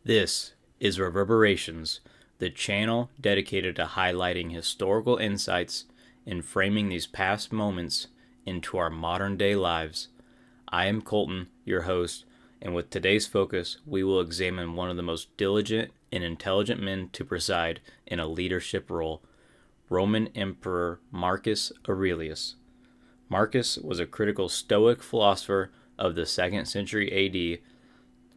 This is Reverberations, the channel dedicated to highlighting historical insights and framing these past moments into our modern day lives. I am Colton, your host, and with today's focus, we will examine one of the most diligent and intelligent men to preside in a leadership role, Roman Emperor Marcus Aurelius. Marcus was a critical Stoic philosopher of the 2nd century AD,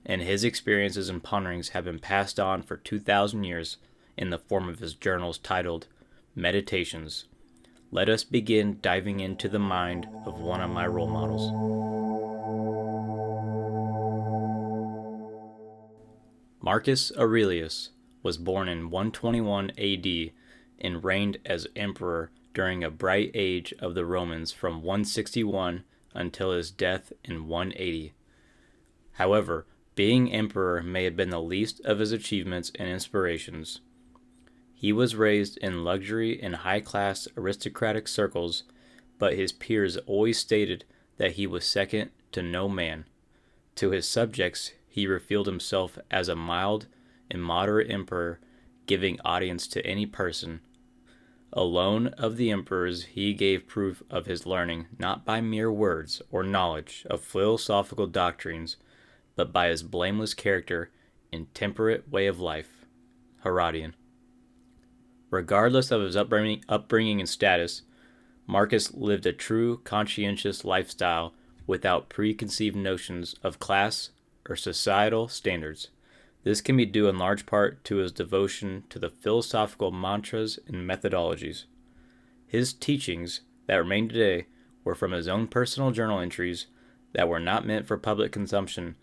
and his experiences and ponderings have been passed on for 2,000 years in the form of his journals titled Meditations. Let us begin diving into the mind of one of my role models. Marcus Aurelius was born in 121 AD and reigned as emperor during a bright age of the Romans from 161 until his death in 180. However, being emperor may have been the least of his achievements and inspirations. He was raised in luxury and high-class aristocratic circles, but his peers always stated that he was second to no man. To his subjects, he revealed himself as a mild and moderate emperor, giving audience to any person. Alone of the emperors, he gave proof of his learning not by mere words or knowledge of philosophical doctrines, but by his blameless character and temperate way of life. Herodian. Regardless of his upbringing and status, Marcus lived a true conscientious lifestyle without preconceived notions of class or societal standards. This can be due in large part to his devotion to the philosophical mantras and methodologies. His teachings that remain today were from his own personal journal entries that were not meant for public consumption.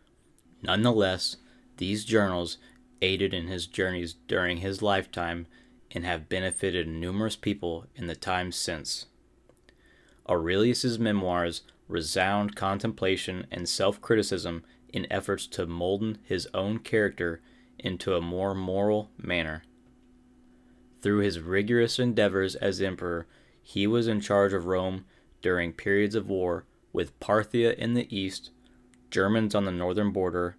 Nonetheless, these journals aided in his journeys during his lifetime and have benefited numerous people in the times since. Aurelius's memoirs resound contemplation and self-criticism in efforts to mold his own character into a more moral manner. Through his rigorous endeavors as emperor, he was in charge of Rome during periods of war with Parthia in the east, Germans on the northern border,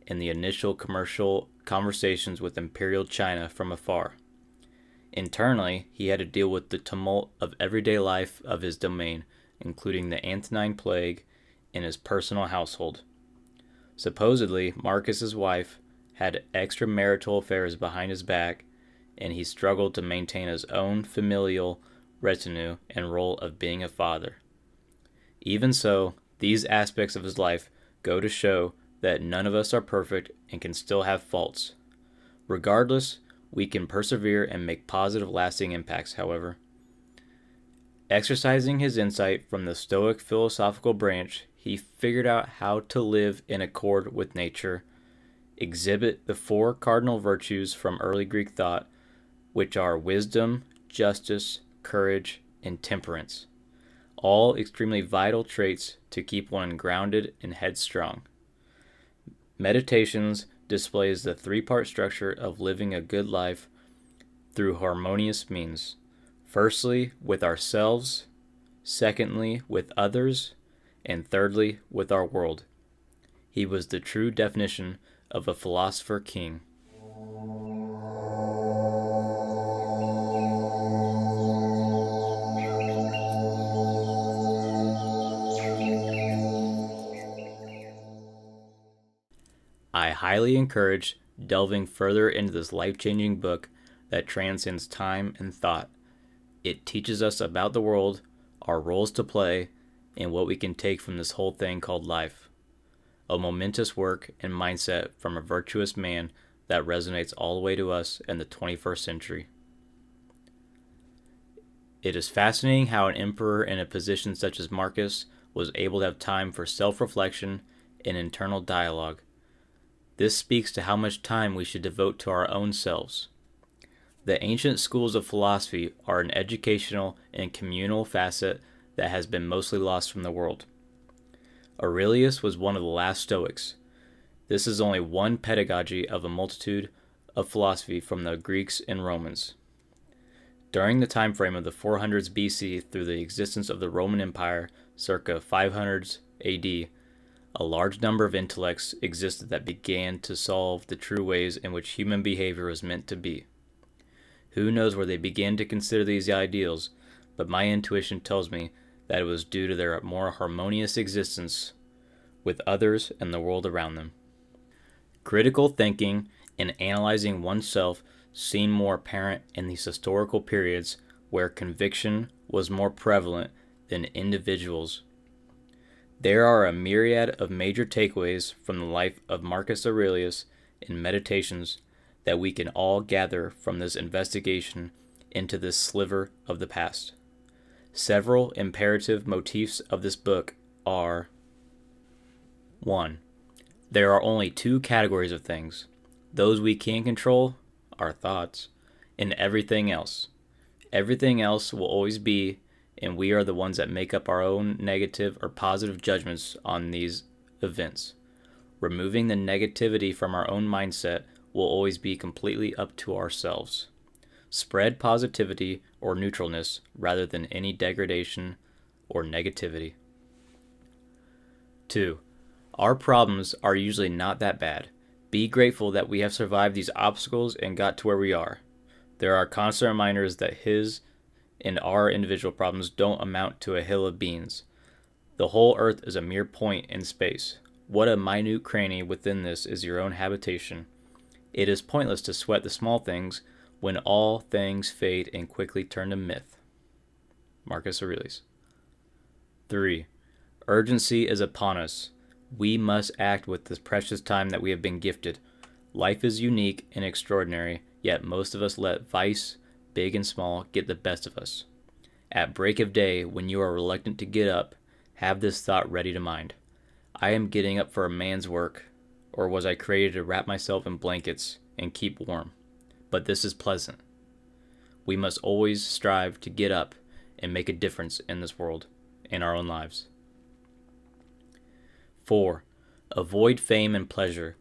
and the initial commercial conversations with imperial China from afar. Internally, he had to deal with the tumult of everyday life of his domain, including the Antonine Plague and his personal household. Supposedly, Marcus's wife had extramarital affairs behind his back, and he struggled to maintain his own familial retinue and role of being a father. Even so, these aspects of his life go to show that none of us are perfect and can still have faults. Regardless, we can persevere and make positive, lasting impacts, however. Exercising his insight from the Stoic philosophical branch, he figured out how to live in accord with nature, exhibit the 4 cardinal virtues from early Greek thought, which are wisdom, justice, courage, and temperance, all extremely vital traits to keep one grounded and headstrong. Meditations displays the 3-part structure of living a good life through harmonious means. Firstly, with ourselves, secondly, with others, and thirdly, with our world. He was the true definition of a philosopher king. I highly encourage delving further into this life-changing book that transcends time and thought. It teaches us about the world, our roles to play, and what we can take from this whole thing called life. A momentous work and mindset from a virtuous man that resonates all the way to us in the 21st century. It is fascinating how an emperor in a position such as Marcus was able to have time for self-reflection and internal dialogue. This speaks to how much time we should devote to our own selves. The ancient schools of philosophy are an educational and communal facet that has been mostly lost from the world. Aurelius was one of the last Stoics. This is only one pedagogy of a multitude of philosophy from the Greeks and Romans. During the time frame of the 400s BC through the existence of the Roman Empire circa 500s AD, A large number of intellects existed that began to solve the true ways in which human behavior was meant to be. Who knows where they began to consider these ideals, but my intuition tells me that it was due to their more harmonious existence with others and the world around them. Critical thinking and analyzing oneself seem more apparent in these historical periods where conviction was more prevalent than individuals. There are a myriad of major takeaways from the life of Marcus Aurelius in Meditations that we can all gather from this investigation into this sliver of the past. Several imperative motifs of this book are: 1. There are only two categories of things: those we can control, our thoughts, and everything else. Everything else will always be, and we are the ones that make up our own negative or positive judgments on these events. Removing the negativity from our own mindset will always be completely up to ourselves. Spread positivity or neutralness rather than any degradation or negativity. 2. Our problems are usually not that bad. Be grateful that we have survived these obstacles and got to where we are. There are constant reminders that his and our individual problems don't amount to a hill of beans. The whole earth is a mere point in space. What a minute cranny within this is your own habitation. It is pointless to sweat the small things when all things fade and quickly turn to myth. Marcus Aurelius. 3. Urgency is upon us. We must act with this precious time that we have been gifted. Life is unique and extraordinary, yet most of us let vice, big and small, get the best of us. At break of day, when you are reluctant to get up, have this thought ready to mind: I am getting up for a man's work, or was I created to wrap myself in blankets and keep warm? But this is pleasant. We must always strive to get up and make a difference in this world, in our own lives. 4. Avoid fame and pleasure.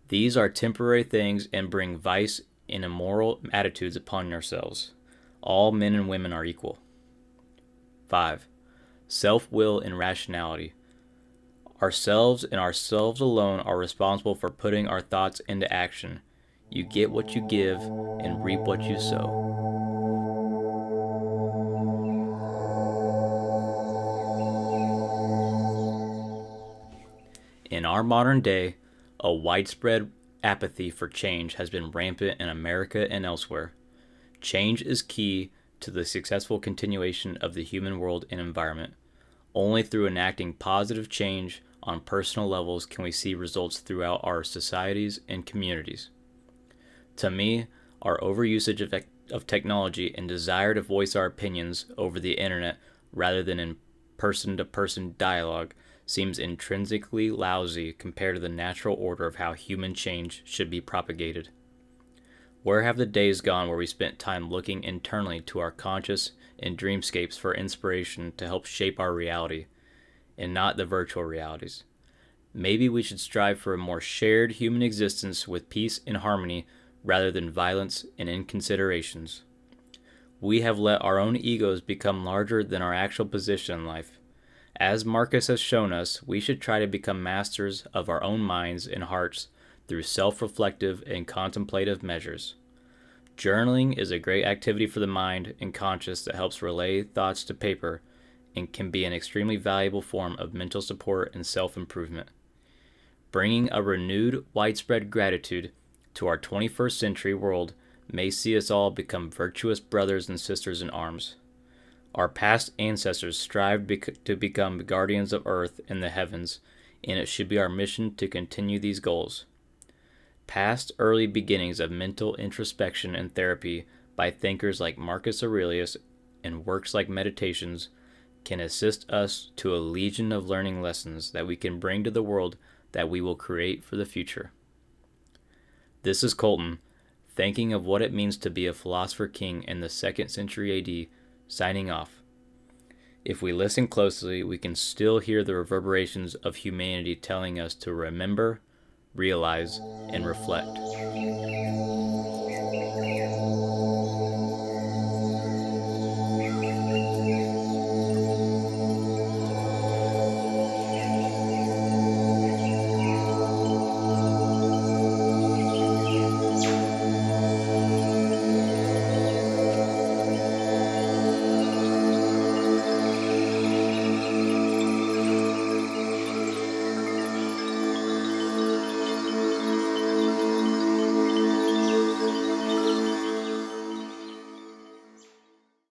These are temporary things and bring vice and immoral attitudes upon yourselves. All men and women are equal. 5. Self-will and rationality. Ourselves and ourselves alone are responsible for putting our thoughts into action. You get what you give and reap what you sow. In our modern day, a widespread apathy for change has been rampant in America and elsewhere. Change is key to the successful continuation of the human world and environment. Only through enacting positive change on personal levels can we see results throughout our societies and communities. To me, our overusage of technology and desire to voice our opinions over the internet rather than in person-to-person dialogue seems intrinsically lousy compared to the natural order of how human change should be propagated. Where have the days gone where we spent time looking internally to our conscious and dreamscapes for inspiration to help shape our reality, and not the virtual realities? Maybe we should strive for a more shared human existence with peace and harmony rather than violence and inconsiderations. We have let our own egos become larger than our actual position in life. As Marcus has shown us, we should try to become masters of our own minds and hearts through self-reflective and contemplative measures. Journaling is a great activity for the mind and conscience that helps relay thoughts to paper and can be an extremely valuable form of mental support and self-improvement. Bringing a renewed, widespread gratitude to our 21st century world may see us all become virtuous brothers and sisters in arms. Our past ancestors strived to become guardians of earth and the heavens, and it should be our mission to continue these goals. Past early beginnings of mental introspection and therapy by thinkers like Marcus Aurelius and works like Meditations can assist us to a legion of learning lessons that we can bring to the world that we will create for the future. This is Colton, thinking of what it means to be a philosopher king in the 2nd century AD, signing off. If we listen closely, we can still hear the reverberations of humanity telling us to remember, realize, and reflect.